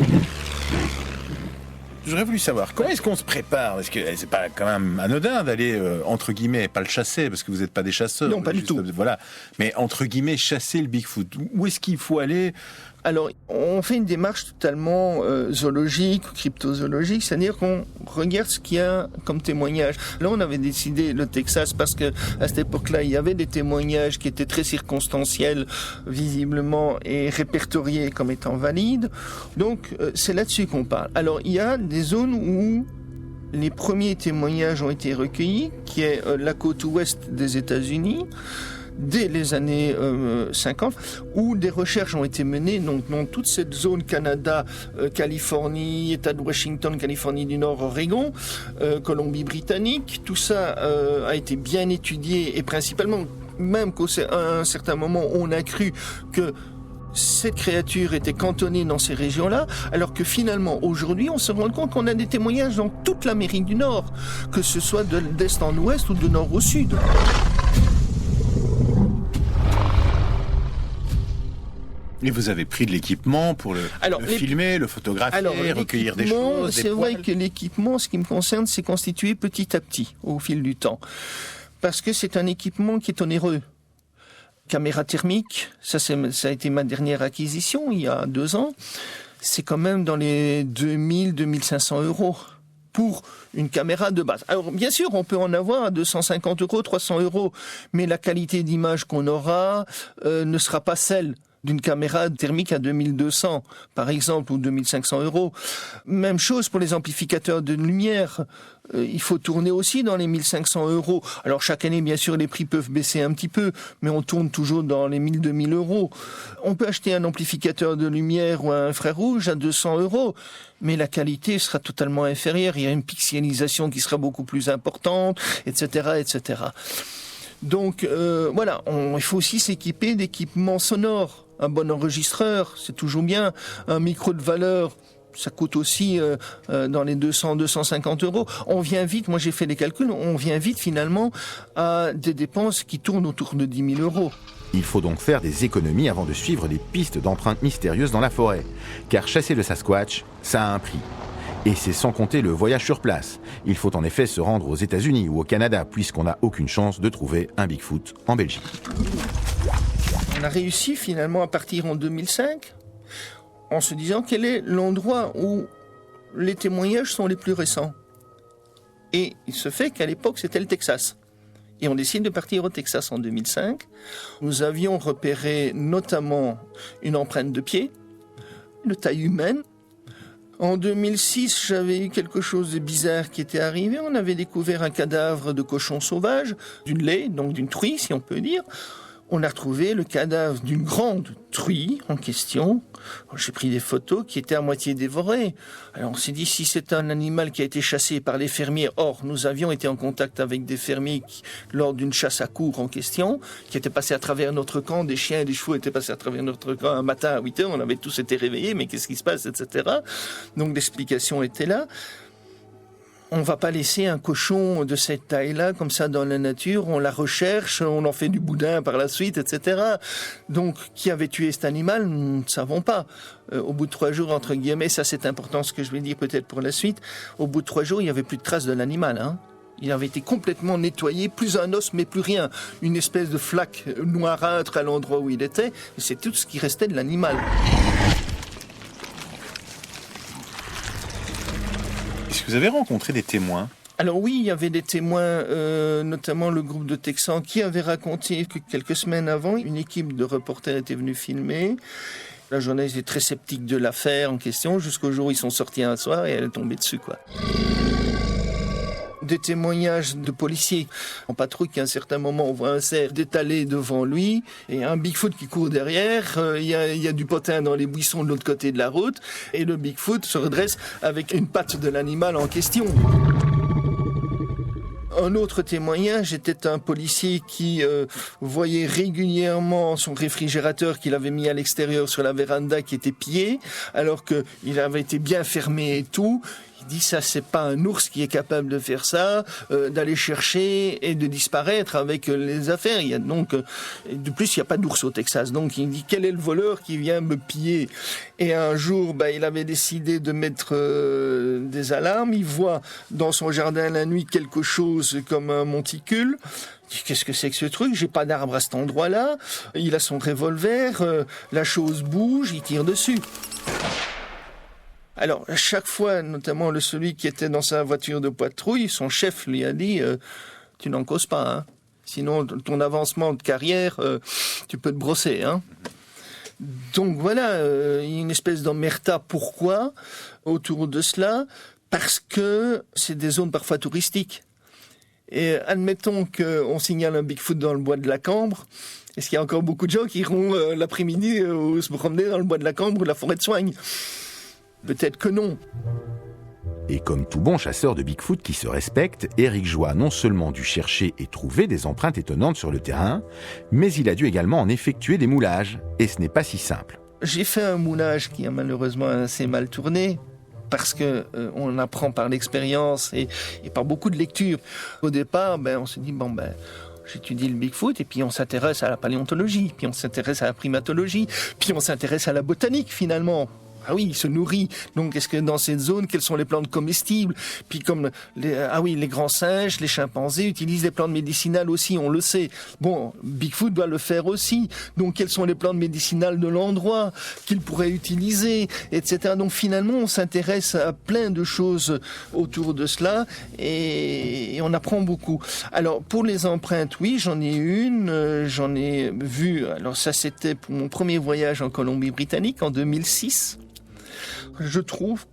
J'aurais voulu savoir, comment est-ce qu'on se prépare ? Parce que c'est pas quand même anodin d'aller, entre guillemets, pas le chasser, parce que vous n'êtes pas des chasseurs. Non, pas du tout. Voilà. Mais entre guillemets, chasser le Bigfoot. Où est-ce qu'il faut aller ? Alors, on fait une démarche totalement zoologique, cryptozoologique, c'est-à-dire qu'on regarde ce qu'il y a comme témoignage. Là, on avait décidé le Texas parce que à cette époque-là, il y avait des témoignages qui étaient très circonstanciels, visiblement, et répertoriés comme étant valides. Donc, c'est là-dessus qu'on parle. Alors, il y a des zones où les premiers témoignages ont été recueillis, qui est la côte ouest des États-Unis, dès les années 50, où des recherches ont été menées donc, dans toute cette zone Canada, Californie, État de Washington, Californie du Nord, Oregon, Colombie-Britannique. Tout ça a été bien étudié et principalement, même qu'à un certain moment, on a cru que cette créature était cantonnée dans ces régions-là, alors que finalement, aujourd'hui, on se rend compte qu'on a des témoignages dans toute l'Amérique du Nord, que ce soit d'est en ouest ou de nord au sud. Et vous avez pris de l'équipement pour le filmer, le photographier, recueillir des choses, c'est vrai que l'équipement, ce qui me concerne, c'est constitué petit à petit, au fil du temps. Parce que c'est un équipement qui est onéreux. Caméra thermique, ça a été ma dernière acquisition, il y a 2 ans. C'est quand même dans les 2000-2500 € pour une caméra de base. Alors, bien sûr, on peut en avoir à 250 €, 300 €, mais la qualité d'image qu'on aura ne sera pas celle d'une caméra thermique à 2200, par exemple, ou 2500 €. Même chose pour les amplificateurs de lumière. Il faut tourner aussi dans les 1500 €. Alors, chaque année, bien sûr, les prix peuvent baisser un petit peu, mais on tourne toujours dans les 1000-2000 €. On peut acheter un amplificateur de lumière ou un infrarouge à 200 €, mais la qualité sera totalement inférieure. Il y a une pixelisation qui sera beaucoup plus importante, etc., etc. Donc, voilà, il faut aussi s'équiper d'équipements sonores. Un bon enregistreur, c'est toujours bien. Un micro de valeur, ça coûte aussi dans les 200-250 €. On vient vite, moi j'ai fait les calculs, on vient vite finalement à des dépenses qui tournent autour de 10 000 €. Il faut donc faire des économies avant de suivre des pistes d'empreintes mystérieuses dans la forêt. Car chasser le Sasquatch, ça a un prix. Et c'est sans compter le voyage sur place. Il faut en effet se rendre aux États-Unis ou au Canada, puisqu'on n'a aucune chance de trouver un Bigfoot en Belgique. On a réussi finalement à partir en 2005 en se disant quel est l'endroit où les témoignages sont les plus récents. Et il se fait qu'à l'époque, c'était le Texas. Et on décide de partir au Texas en 2005. Nous avions repéré notamment une empreinte de pied, de taille humaine. En 2006, j'avais eu quelque chose de bizarre qui était arrivé. On avait découvert un cadavre de cochon sauvage, d'une laie, donc d'une truie, si on peut dire. On a retrouvé le cadavre d'une grande truie en question. J'ai pris des photos qui étaient à moitié dévorées. Alors on s'est dit, si c'est un animal qui a été chassé par les fermiers, or nous avions été en contact avec des fermiers lors d'une chasse à courre en question, qui étaient passés à travers notre camp, des chiens et des chevaux étaient passés à travers notre camp un matin à 8 h, on avait tous été réveillés, mais qu'est-ce qui se passe, etc. Donc l'explication était là. On ne va pas laisser un cochon de cette taille-là, comme ça, dans la nature. On la recherche, on en fait du boudin par la suite, etc. Donc, qui avait tué cet animal, nous ne savons pas. Au bout de 3 jours, entre guillemets, ça c'est important ce que je vais dire peut-être pour la suite, au bout de 3 jours, il n'y avait plus de traces de l'animal. Hein. Il avait été complètement nettoyé, plus un os, mais plus rien. Une espèce de flaque noirâtre à l'endroit où il était. C'est tout ce qui restait de l'animal. Est-ce que vous avez rencontré des témoins ? Alors oui, il y avait des témoins, notamment le groupe de Texans, qui avait raconté que quelques semaines avant, une équipe de reporters était venue filmer. La journaliste était très sceptique de l'affaire en question, jusqu'au jour où ils sont sortis un soir et elle est tombée dessus, quoi. Des témoignages de policiers en patrouille qui à un certain moment on voit un cerf d'étaler devant lui et un Bigfoot qui court derrière, il y a du potin dans les buissons de l'autre côté de la route et le Bigfoot se redresse avec une patte de l'animal en question. Un autre témoignage était un policier qui voyait régulièrement son réfrigérateur qu'il avait mis à l'extérieur sur la véranda qui était pillé alors qu'il avait été bien fermé et tout. Il dit ça, c'est pas un ours qui est capable de faire ça, d'aller chercher et de disparaître avec les affaires. Il y a donc, de plus, il n'y a pas d'ours au Texas. Donc il dit, quel est le voleur qui vient me piller? Et un jour, il avait décidé de mettre des alarmes. Il voit dans son jardin la nuit quelque chose comme un monticule. Qu'est-ce que c'est que ce truc? J'ai pas d'arbre à cet endroit-là. Il a son revolver, la chose bouge, il tire dessus. Alors, à chaque fois, notamment celui qui était dans sa voiture de patrouille, son chef lui a dit tu n'en causes pas, hein. Sinon ton avancement de carrière, tu peux te brosser, hein. Donc voilà, il y a une espèce d'omerta. Pourquoi autour de cela? Parce que c'est des zones parfois touristiques. Et admettons qu'on signale un Bigfoot dans le bois de la Cambre. Est-ce qu'il y a encore beaucoup de gens qui iront l'après-midi se promener dans le bois de la Cambre ou la forêt de Soignes? Peut-être que non. Et comme tout bon chasseur de Bigfoot qui se respecte, Éric Joie a non seulement dû chercher et trouver des empreintes étonnantes sur le terrain, mais il a dû également en effectuer des moulages. Et ce n'est pas si simple. J'ai fait un moulage qui a malheureusement assez mal tourné. Parce que on apprend par l'expérience et par beaucoup de lectures. Au départ, on se dit j'étudie le Bigfoot et puis on s'intéresse à la paléontologie, puis on s'intéresse à la primatologie, puis on s'intéresse à la botanique finalement. Ah oui, il se nourrit. Donc, est-ce que dans cette zone, quelles sont les plantes comestibles? Puis comme les grands singes, les chimpanzés utilisent des plantes médicinales aussi, on le sait. Bon, Bigfoot doit le faire aussi. Donc, quelles sont les plantes médicinales de l'endroit qu'il pourrait utiliser, etc. Donc, finalement, on s'intéresse à plein de choses autour de cela et on apprend beaucoup. Alors, pour les empreintes, oui, j'en ai une. J'en ai vu. Alors, ça, c'était pour mon premier voyage en Colombie-Britannique en 2006. Je trouve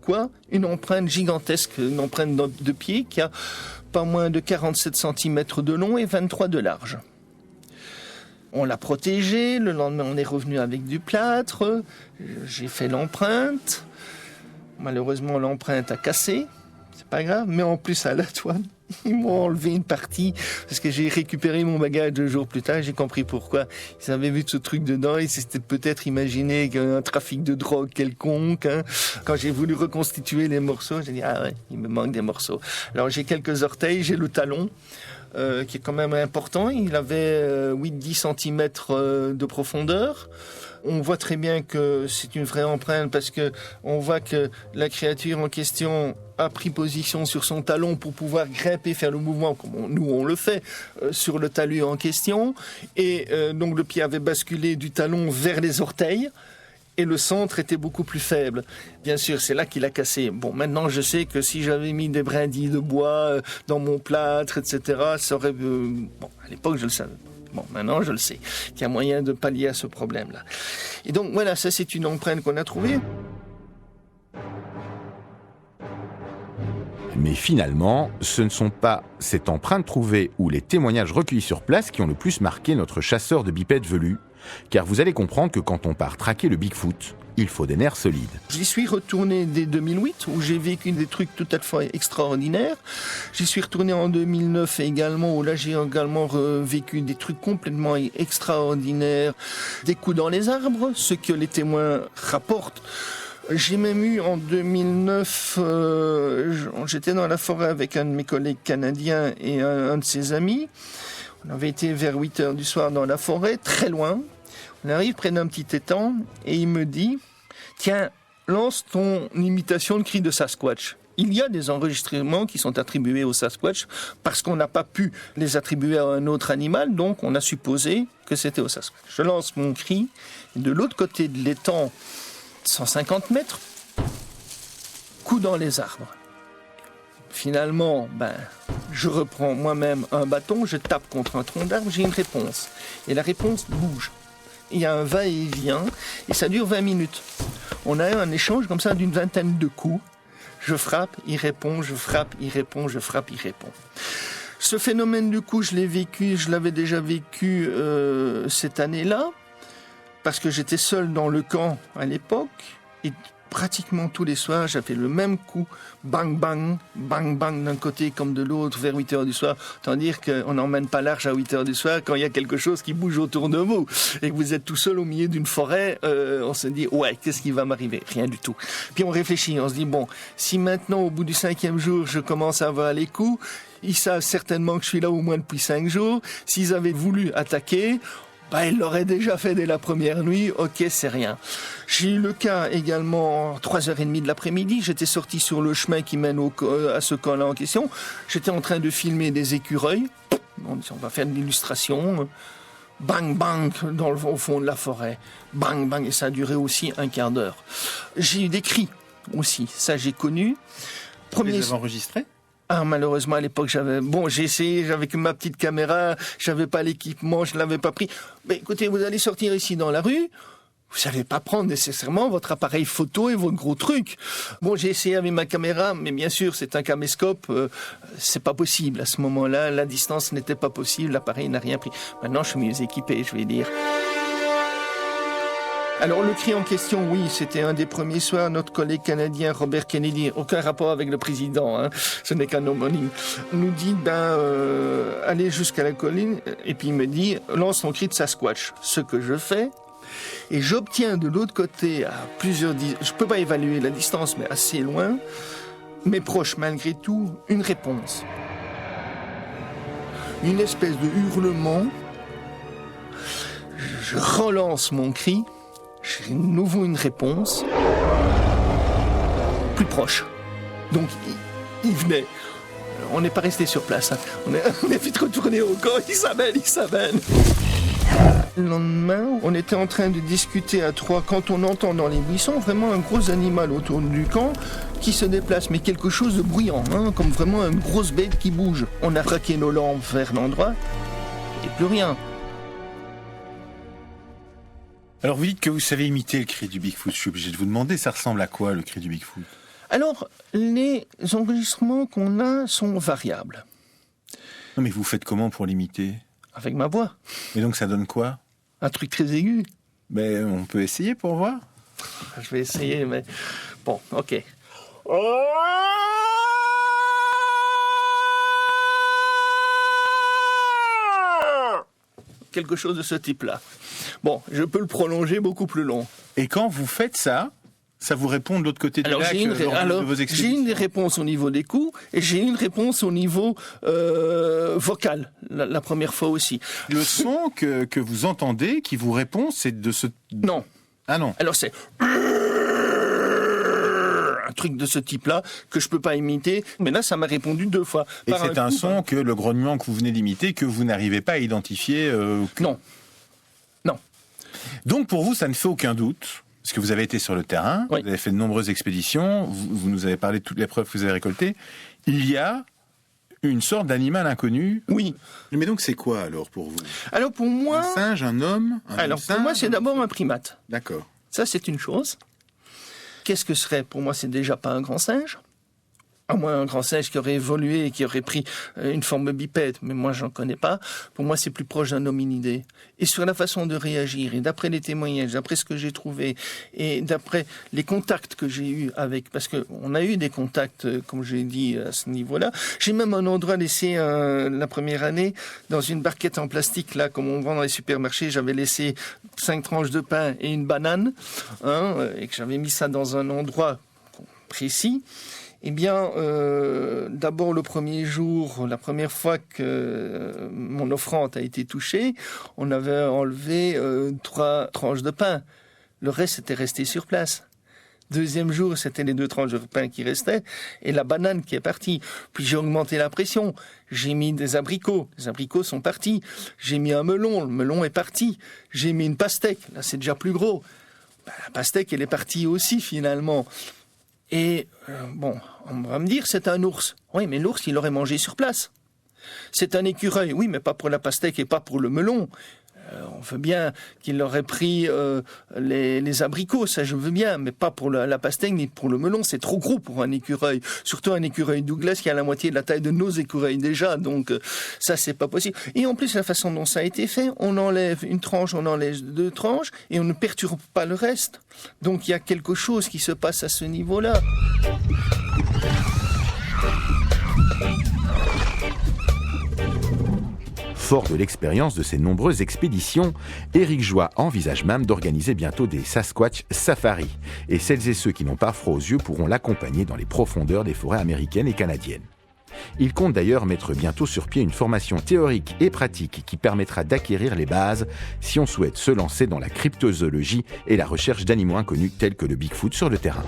une empreinte gigantesque, une empreinte de pied qui a pas moins de 47 cm de long et 23 de large. On l'a protégée, le lendemain on est revenu avec du plâtre, j'ai fait l'empreinte. Malheureusement l'empreinte a cassé, c'est pas grave, mais en plus à la toile, ils m'ont enlevé une partie parce que j'ai récupéré mon bagage 2 jours plus tard. J'ai compris pourquoi. Ils avaient vu ce truc dedans. Ils s'étaient peut-être imaginé un trafic de drogue quelconque. Hein. Quand j'ai voulu reconstituer les morceaux, j'ai dit ah ouais, il me manque des morceaux. Alors j'ai quelques orteils, j'ai le talon. Qui est quand même important. Il avait 8-10 cm de profondeur. On voit très bien que c'est une vraie empreinte parce que on voit que la créature en question a pris position sur son talon pour pouvoir grimper, faire le mouvement comme nous on le fait sur le talus en question. Et donc le pied avait basculé du talon vers les orteils. Et le centre était beaucoup plus faible. Bien sûr, c'est là qu'il a cassé. Bon, maintenant, je sais que si j'avais mis des brindilles de bois dans mon plâtre, etc., ça aurait... à l'époque, je le savais. Bon, maintenant, je le sais. Il y a moyen de pallier à ce problème-là. Et donc, voilà, ça, c'est une empreinte qu'on a trouvée. Mais finalement, ce ne sont pas cette empreinte trouvée ou les témoignages recueillis sur place qui ont le plus marqué notre chasseur de bipèdes velus. Car vous allez comprendre que quand on part traquer le Bigfoot, il faut des nerfs solides. J'y suis retourné dès 2008, où j'ai vécu des trucs tout à fait extraordinaires. J'y suis retourné en 2009 également, où là j'ai également vécu des trucs complètement extraordinaires. Des coups dans les arbres, ce que les témoins rapportent. J'ai même eu en 2009, j'étais dans la forêt avec un de mes collègues canadiens et un de ses amis. On avait été vers 8 heures du soir dans la forêt, très loin. On arrive près d'un petit étang et il me dit « Tiens, lance ton imitation de cri de Sasquatch ». Il y a des enregistrements qui sont attribués au Sasquatch parce qu'on n'a pas pu les attribuer à un autre animal, donc on a supposé que c'était au Sasquatch. Je lance mon cri et de l'autre côté de l'étang, 150 mètres, coup dans les arbres. Finalement, je reprends moi-même un bâton, je tape contre un tronc d'arbre, j'ai une réponse. Et la réponse bouge. Il y a un va-et-vient, et ça dure 20 minutes. On a eu un échange comme ça d'une vingtaine de coups. Je frappe, il répond, je frappe, il répond, je frappe, il répond. Ce phénomène du coup, je l'avais déjà vécu cette année-là, parce que j'étais seul dans le camp à l'époque, et pratiquement tous les soirs, j'avais le même coup, bang bang, bang bang d'un côté comme de l'autre vers 8 heures du soir. Tant dire qu'on n'emmène pas large à 8 heures du soir quand il y a quelque chose qui bouge autour de vous et que vous êtes tout seul au milieu d'une forêt, on se dit ouais, qu'est-ce qui va m'arriver? Rien du tout. Puis on réfléchit, on se dit bon, si maintenant au bout du 5e jour je commence à avoir les coups, ils savent certainement que je suis là au moins depuis 5 jours. S'ils avaient voulu attaquer, ils l'auraient déjà fait dès la première nuit, ok, c'est rien. J'ai eu le cas également, 3h30 de l'après-midi, j'étais sorti sur le chemin qui mène à ce camp-là en question. J'étais en train de filmer des écureuils. On va faire de l'illustration. Bang, bang, au fond de la forêt. Bang, bang, et ça a duré aussi un quart d'heure. J'ai eu des cris aussi, ça j'ai connu. Vous les avez enregistrés ? Malheureusement, à l'époque, j'ai essayé avec ma petite caméra, j'avais pas l'équipement, je l'avais pas pris. Mais écoutez, vous allez sortir ici dans la rue, vous savez pas prendre nécessairement votre appareil photo et votre gros truc. Bon, j'ai essayé avec ma caméra, mais bien sûr, c'est un caméscope, c'est pas possible. À ce moment-là, la distance n'était pas possible, l'appareil n'a rien pris. Maintenant, je suis mieux équipé, je vais dire. Alors le cri en question, oui, c'était un des premiers soirs. Notre collègue canadien Robert Kennedy, aucun rapport avec le président, ce n'est qu'un homonyme, nous dit allez jusqu'à la colline, et puis il me dit lance ton cri de Sasquatch. Ce que je fais, et j'obtiens de l'autre côté à plusieurs je peux pas évaluer la distance, mais assez loin, mais proche malgré tout, une réponse, une espèce de hurlement. Je relance mon cri. J'ai de nouveau une réponse plus proche. Donc, il venait. On n'est pas resté sur place. On est vite retourné au camp. Il s'amène. Le lendemain, on était en train de discuter à 3 quand on entend dans les buissons vraiment un gros animal autour du camp qui se déplace, mais quelque chose de bruyant, comme vraiment une grosse bête qui bouge. On a braqué nos lampes vers l'endroit et plus rien. Alors vous dites que vous savez imiter le cri du Bigfoot. Je suis obligé de vous demander, ça ressemble à quoi le cri du Bigfoot? Alors, les enregistrements qu'on a sont variables. Non mais vous faites comment pour l'imiter? Avec ma voix. Et donc ça donne quoi? Un truc très aigu. Mais on peut essayer pour voir? Je vais essayer, mais... Bon, ok. Quelque chose de ce type-là. Bon, je peux le prolonger beaucoup plus long. Et quand vous faites ça, ça vous répond de l'autre côté du lac de vos expéditions? J'ai une réponse au niveau des coups et j'ai une réponse au niveau vocal, la première fois aussi. Le son que vous entendez, qui vous répond, c'est de ce... Non. Ah non. Alors c'est... un truc de ce type-là que je peux pas imiter, mais là ça m'a répondu 2 fois. Et c'est un son que le grognement que vous venez d'imiter, que vous n'arrivez pas à identifier Non. Donc pour vous, ça ne fait aucun doute, parce que vous avez été sur le terrain, oui. Vous avez fait de nombreuses expéditions, vous nous avez parlé de toutes les preuves que vous avez récoltées, il y a une sorte d'animal inconnu. Oui. Mais donc c'est quoi alors pour vous? Alors pour moi... Un singe, un homme, Alors pour moi c'est d'abord un primate. D'accord. Ça c'est une chose. Qu'est-ce que serait? Pour moi c'est déjà pas un grand singe. À moins un grand singe qui aurait évolué et qui aurait pris une forme bipède, mais moi j'en connais pas. Pour moi c'est plus proche d'un hominidé. Et sur la façon de réagir, et d'après les témoignages, d'après ce que j'ai trouvé, et d'après les contacts que j'ai eus avec, parce que on a eu des contacts, comme j'ai dit, à ce niveau-là. J'ai même un endroit laissé la première année dans une barquette en plastique, là, comme on vend dans les supermarchés. J'avais laissé 5 tranches de pain et une banane, et que j'avais mis ça dans un endroit précis. Eh bien, d'abord le premier jour, la première fois que mon offrande a été touchée, on avait enlevé 3 tranches de pain. Le reste était resté sur place. Deuxième jour, c'était les 2 tranches de pain qui restaient et la banane qui est partie. Puis j'ai augmenté la pression. J'ai mis des abricots. Les abricots sont partis. J'ai mis un melon. Le melon est parti. J'ai mis une pastèque. Là, c'est déjà plus gros. La pastèque, elle est partie aussi, finalement. Et, bon, on va me dire, c'est un ours. Oui, mais l'ours, il aurait mangé sur place. C'est un écureuil. Oui, mais pas pour la pastèque et pas pour le melon. On veut bien qu'il aurait pris les abricots, ça je veux bien, mais pas pour la pastèque ni pour le melon, c'est trop gros pour un écureuil. Surtout un écureuil Douglas qui a la moitié de la taille de nos écureuils déjà, donc ça c'est pas possible. Et en plus la façon dont ça a été fait, on enlève une tranche, on enlève 2 tranches et on ne perturbe pas le reste. Donc il y a quelque chose qui se passe à ce niveau-là. Fort de l'expérience de ces nombreuses expéditions, Éric Joie envisage même d'organiser bientôt des Sasquatch Safari. Et celles et ceux qui n'ont pas froid aux yeux pourront l'accompagner dans les profondeurs des forêts américaines et canadiennes. Il compte d'ailleurs mettre bientôt sur pied une formation théorique et pratique qui permettra d'acquérir les bases si on souhaite se lancer dans la cryptozoologie et la recherche d'animaux inconnus tels que le Bigfoot sur le terrain.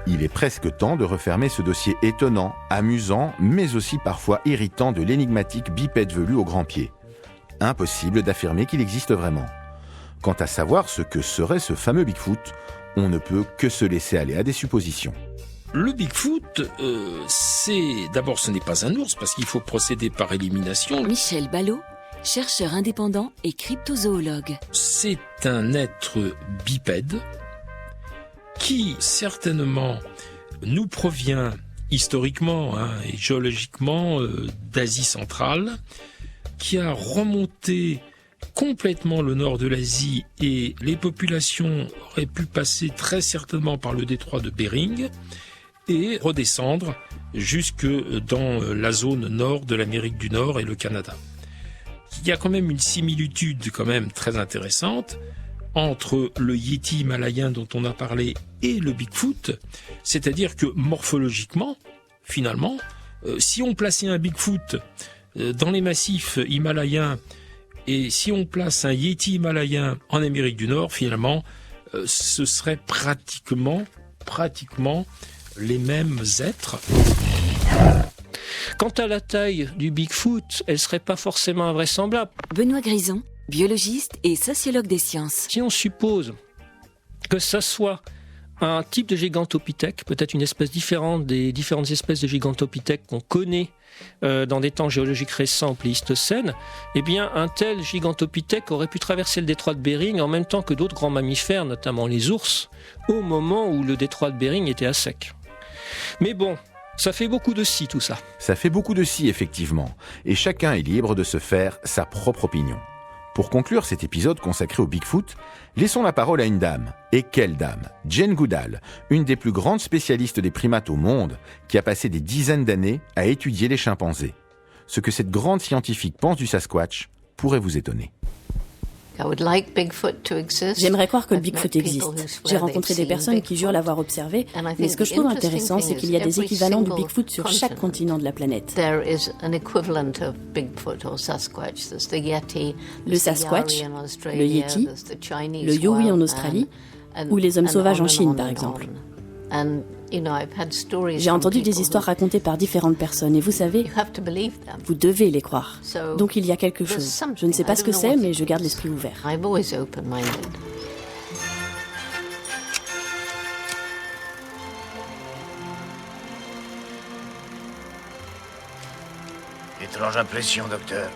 Il est presque temps de refermer ce dossier étonnant, amusant, mais aussi parfois irritant de l'énigmatique bipède velu au grand pied. Impossible d'affirmer qu'il existe vraiment. Quant à savoir ce que serait ce fameux Bigfoot, on ne peut que se laisser aller à des suppositions. Le Bigfoot, d'abord ce n'est pas un ours parce qu'il faut procéder par élimination. Michel Ballot, chercheur indépendant et cryptozoologue. C'est un être bipède qui certainement nous provient historiquement et géologiquement d'Asie centrale, qui a remonté complètement le nord de l'Asie et les populations auraient pu passer très certainement par le détroit de Bering et redescendre jusque dans la zone nord de l'Amérique du Nord et le Canada. Il y a quand même une similitude quand même très intéressante entre le Yéti himalayen dont on a parlé et le Bigfoot, c'est-à-dire que morphologiquement, finalement, si on plaçait un Bigfoot dans les massifs himalayens et si on place un Yéti himalayen en Amérique du Nord, finalement, ce serait pratiquement les mêmes êtres. Quant à la taille du Bigfoot, elle serait pas forcément invraisemblable. Benoît Grison, biologiste et sociologue des sciences. Si on suppose que ça soit un type de gigantopithèque, peut-être une espèce différente des différentes espèces de gigantopithèques qu'on connaît dans des temps géologiques récents au Pléistocène, eh bien un tel gigantopithèque aurait pu traverser le détroit de Bering en même temps que d'autres grands mammifères, notamment les ours, au moment où le détroit de Bering était à sec. Mais bon, ça fait beaucoup de si tout ça. Ça fait beaucoup de si effectivement, et chacun est libre de se faire sa propre opinion. Pour conclure cet épisode consacré au Bigfoot, laissons la parole à une dame. Et quelle dame ? Jane Goodall, une des plus grandes spécialistes des primates au monde, qui a passé des dizaines d'années à étudier les chimpanzés. Ce que cette grande scientifique pense du Sasquatch pourrait vous étonner. J'aimerais croire que le Bigfoot existe. J'ai rencontré des personnes qui jurent l'avoir observé, mais ce que je trouve intéressant, c'est qu'il y a des équivalents du Bigfoot sur chaque continent de la planète. Le Sasquatch, le Yéti, le Yowie en Australie, ou les hommes sauvages en Chine, par exemple. J'ai entendu des histoires racontées par différentes personnes et vous savez, vous devez les croire. Donc il y a quelque chose. Je ne sais pas ce que c'est, mais je garde l'esprit ouvert. Étrange impression, docteur.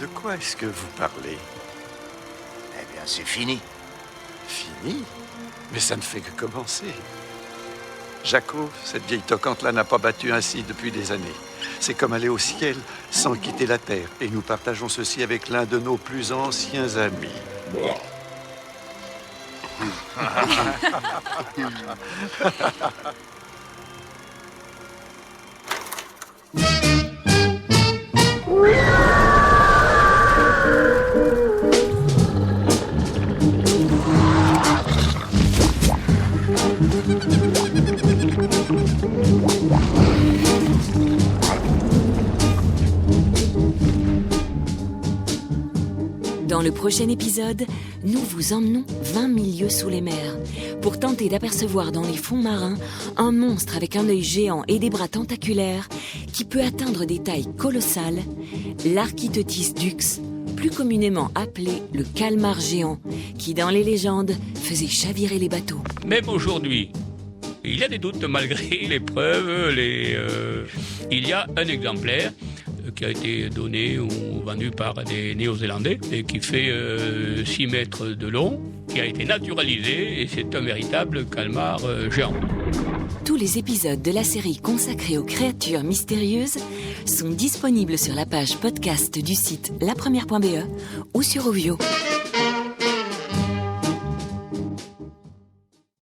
De quoi est-ce que vous parlez? Eh bien, c'est fini. Fini? Mais ça ne fait que commencer. Jaco, cette vieille toquante-là n'a pas battu ainsi depuis des années. C'est comme aller au ciel sans quitter la terre. Et nous partageons ceci avec l'un de nos plus anciens amis. Dans le prochain épisode, nous vous emmenons 20 000 lieues sous les mers pour tenter d'apercevoir dans les fonds marins un monstre avec un œil géant et des bras tentaculaires qui peut atteindre des tailles colossales, l'Architeuthis dux, plus communément appelé le calmar géant, qui dans les légendes faisait chavirer les bateaux. Même aujourd'hui, il y a des doutes malgré les preuves. Il y a un exemplaire qui a été donné ou vendu par des Néo-Zélandais et qui fait 6 mètres de long, qui a été naturalisé et c'est un véritable calmar géant. Tous les épisodes de la série consacrée aux créatures mystérieuses sont disponibles sur la page podcast du site lapremière.be ou sur Ovio.